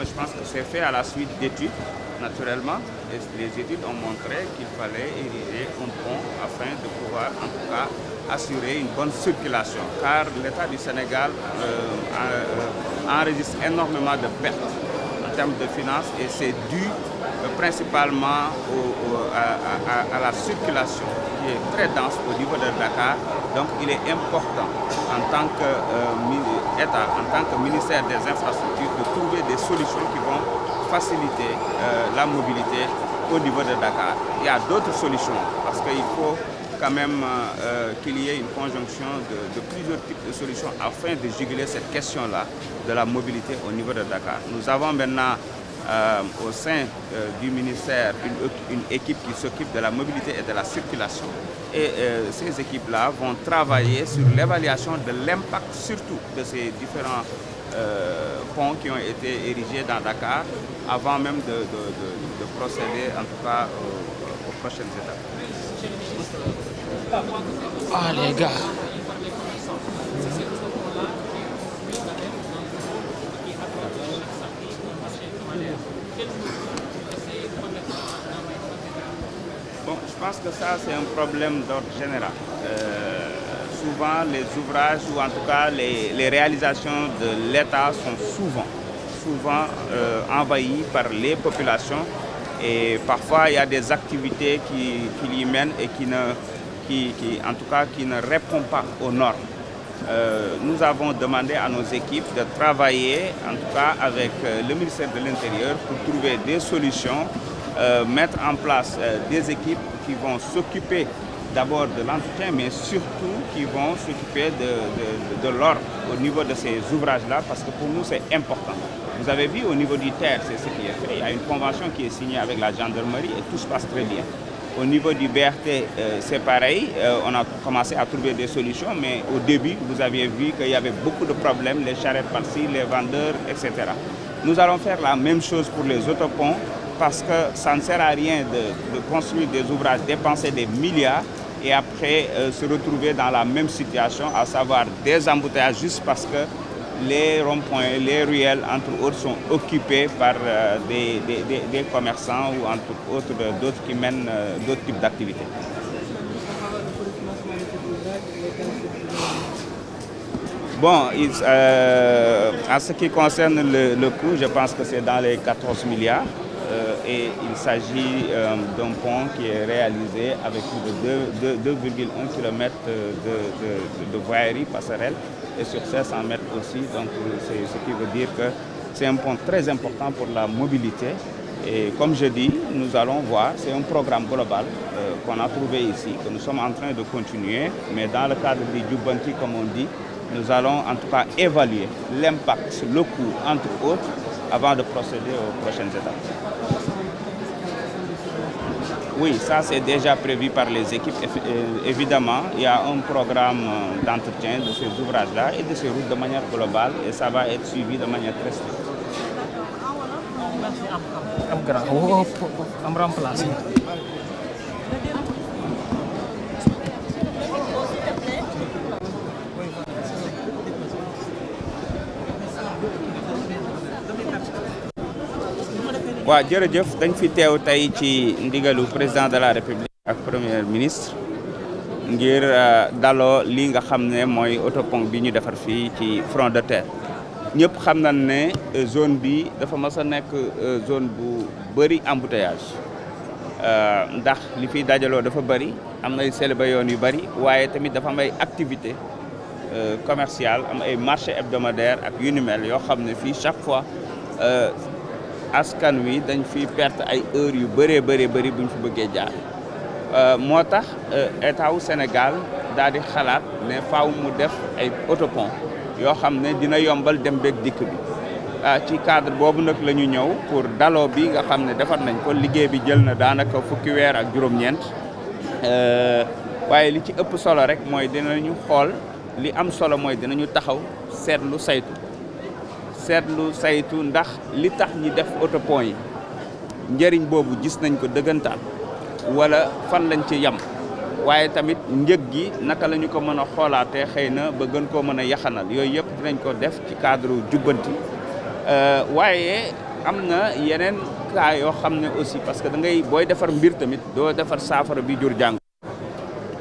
je pense que c'est fait à la suite d'études, naturellement. Et les études ont montré qu'il fallait ériger un pont afin de pouvoir, en tout cas, assurer une bonne circulation. Car l'État du Sénégal enregistre énormément de pertes en termes de finances et c'est dû principalement à la circulation qui est très dense au niveau de Dakar. Donc il est important en tant qu'État, en tant que ministère des Infrastructures, de trouver des solutions qui vont faciliter la mobilité au niveau de Dakar. Il y a d'autres solutions parce qu'il faut quand même qu'il y ait une conjonction de plusieurs types de solutions afin de juguler cette question-là de la mobilité au niveau de Dakar. Nous avons maintenant au sein du ministère une équipe qui s'occupe de la mobilité et de la circulation. Et ces équipes-là vont travailler sur l'évaluation de l'impact surtout de ces différents ponts qui ont été érigés dans Dakar avant même de procéder en tout cas aux prochaines étapes. Ah les gars. Bon, je pense que ça c'est un problème d'ordre général. Souvent les ouvrages ou en tout cas les réalisations de l'État sont souvent envahies par les populations et parfois il y a des activités qui y mènent et qui ne répondent pas aux normes. Nous avons demandé à nos équipes de travailler en tout cas avec le ministère de l'Intérieur pour trouver des solutions, mettre en place des équipes qui vont s'occuper d'abord de l'entretien, mais surtout qui vont s'occuper de l'ordre au niveau de ces ouvrages-là, parce que pour nous c'est important. Vous avez vu au niveau du TER, c'est ce qui est fait. Il y a une convention qui est signée avec la gendarmerie et tout se passe très bien. Au niveau du BRT, c'est pareil. On a commencé à trouver des solutions, mais au début, vous aviez vu qu'il y avait beaucoup de problèmes, les charrettes par-ci, les vendeurs, etc. Nous allons faire la même chose pour les autoponts, parce que ça ne sert à rien de construire des ouvrages, dépenser des milliards, et après se retrouver dans la même situation, à savoir des embouteillages juste parce que les ronds-points, les ruelles, entre autres, sont occupés par des commerçants ou entre autres d'autres qui mènent d'autres types d'activités. Bon, en ce qui concerne le coût, je pense que c'est dans les 14 milliards. Et il s'agit d'un pont qui est réalisé avec plus de 2,1 km de voirie passerelle et sur 500 mètres aussi. Donc c'est ce qui veut dire que c'est un pont très important pour la mobilité. Et comme je dis, nous allons voir, c'est un programme global qu'on a trouvé ici, que nous sommes en train de continuer. Mais dans le cadre du Djubanti, comme on dit, nous allons en tout cas évaluer l'impact, le coût, entre autres, avant de procéder aux prochaines étapes. Oui, ça c'est déjà prévu par les équipes. Évidemment, il y a un programme d'entretien de ces ouvrages-là et de ces routes de manière globale et ça va être suivi de manière très stricte. waaw jërëjëf dañ fi teew tey ci ndigalu président de la république ak premier ministre ngir daloo li nga xam ne mooy autopont bi ñu defar fii ci front de terre ñëpp xam nañ ne zone bi dafa mas a nekk zone bu bëri embouteillage ndax li fiy dajaloo dafa bëri am nay selba yoon yu bëri waaye tamit dafa am ay activité commerciale am ay marché hebdomadaire ak yu ni mel yoo xam ne fii chaque fois askan wi dañ fi perte ay heures yu bëree bëri buñ fi bëggee jaar moo tax état wu Sénégal daal di xalaat ne faaw mu def ay autopont yoo xam ne dina yombal dem beeg dikk bi ci cadre boobu nag la ñu ñëw pour daloo bi nga xam ne defar nañ ko liggéey bi jël na daanaka fukki weer ak juróom-ñeent waaye li ci ëpp solo rek mooy dinañu xool li am solo mooy dinañu taxaw seetlu saytu ndax li tax ñi def autopont yi njëriñ boobu gis nañ ko dëggantaan wala fan lañ ci yam waaye tamit njëg gi naka la ñu ko mën a xoolaatee xëy na ba gën koo mën a yaxanal yooyu yëpp dinañ ko def ci cadre jubbanti waaye am na yeneen cas yoo xam ne aussi parce que da ngay booy defar mbir tamit doo defar saafara bi jur jàng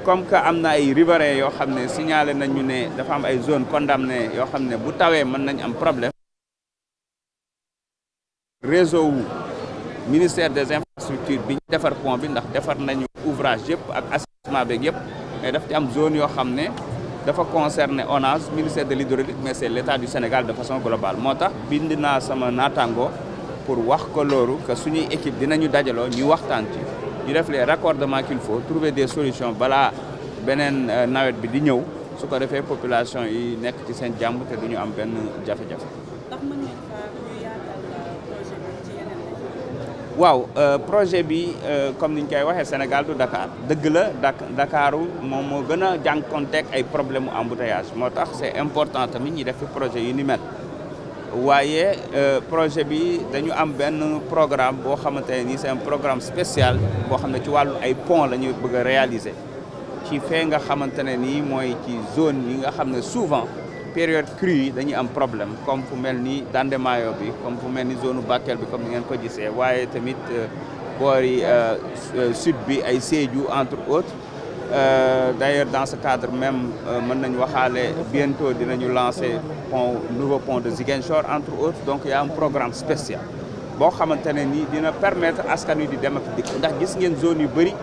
comme que am na ay riverains yoo xam ne signalé nañu ne dafa am ay zone condamnées yoo xam ne bu tawee mën nañ am problème réseau wu ministère des infrastructures bi ñu defar pont bi ndax defar nañu ouvrage yëpp ak assainissement beeg yëpp mais daf ci am zone yoo xam ne dafa concerner ONAS ministère de l'hydraulique mais c'est l'État du Sénégal de façon globale moo tax bind naa sama naataango pour wax ko loolu que suñuy équipe dinañu dajaloo ñu waxtaan ci ñu def les raccordements qu'il faut trouver des solutions balaa beneen nawet bi di ñëw su ko defee population yi nekk ci seen jàmm te duñu am benn jafe-jafe. waaw projet bi comme niñ koy waxee Sénégal du Dakar dëgg la Dakaru moom moo gën a jànkonteeg ay problème mu embouteillage moo tax c'est important tamit ñi def fi projet yu ni mel waaye projet bi dañu am benn programme boo xamante ne nii c'est un programme spécial boo xam ne ci wàllu ay pont la ñuy bëgg a réaliser ci fee nga xamante ne nii mooy ci zone yi nga xam ne souvent période crue yi dañuy am problème comme fu mel ni Dandemayo bi comme fu mel ni zone Bakel bi comme ni ngeen ko gisee waaye tamit boori sud bi ay Sédhiou entre autres d'ailleurs dans ce cadre même mën nañu waxaale bientôt dinañu lancer nouveau pont de Ziguinchor entre autres donc il y a un programme spécial boo xamante ne nii dina permettre askan wi di dem ak dikk ndax gis ngeen zone yu bëri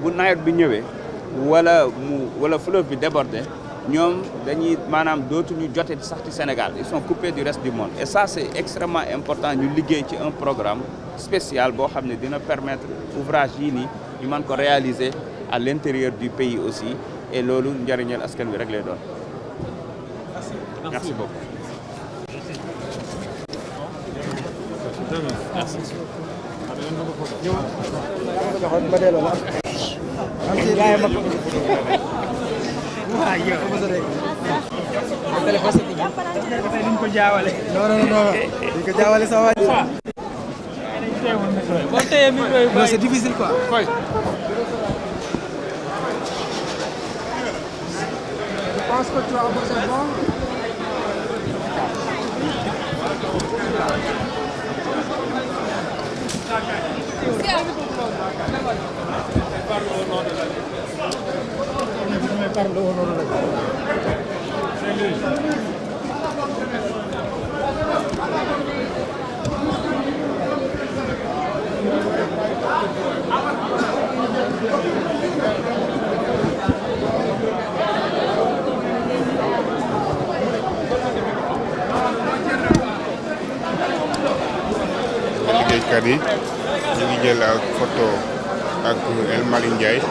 bu nawet bi ñëwee wala fleuve bi débordé ñoom dañuy maanaam dootuñu jote sax ci Sénégal ils sont coupés du reste du monde et ça c'est extrêmement important ñu liggéey ci un programme spécial boo xam ne dina permettre ouvrage yii nii ñu mën ko réaliser à l'intérieur du pays aussi et loolu njëriñal askan wi rek lay doon. Merci beaucoup. C'est difficile quoi. Je pense que tu as besoin liggéeykat yi ñu ngi jël ak photo ak El Malick Ndiaye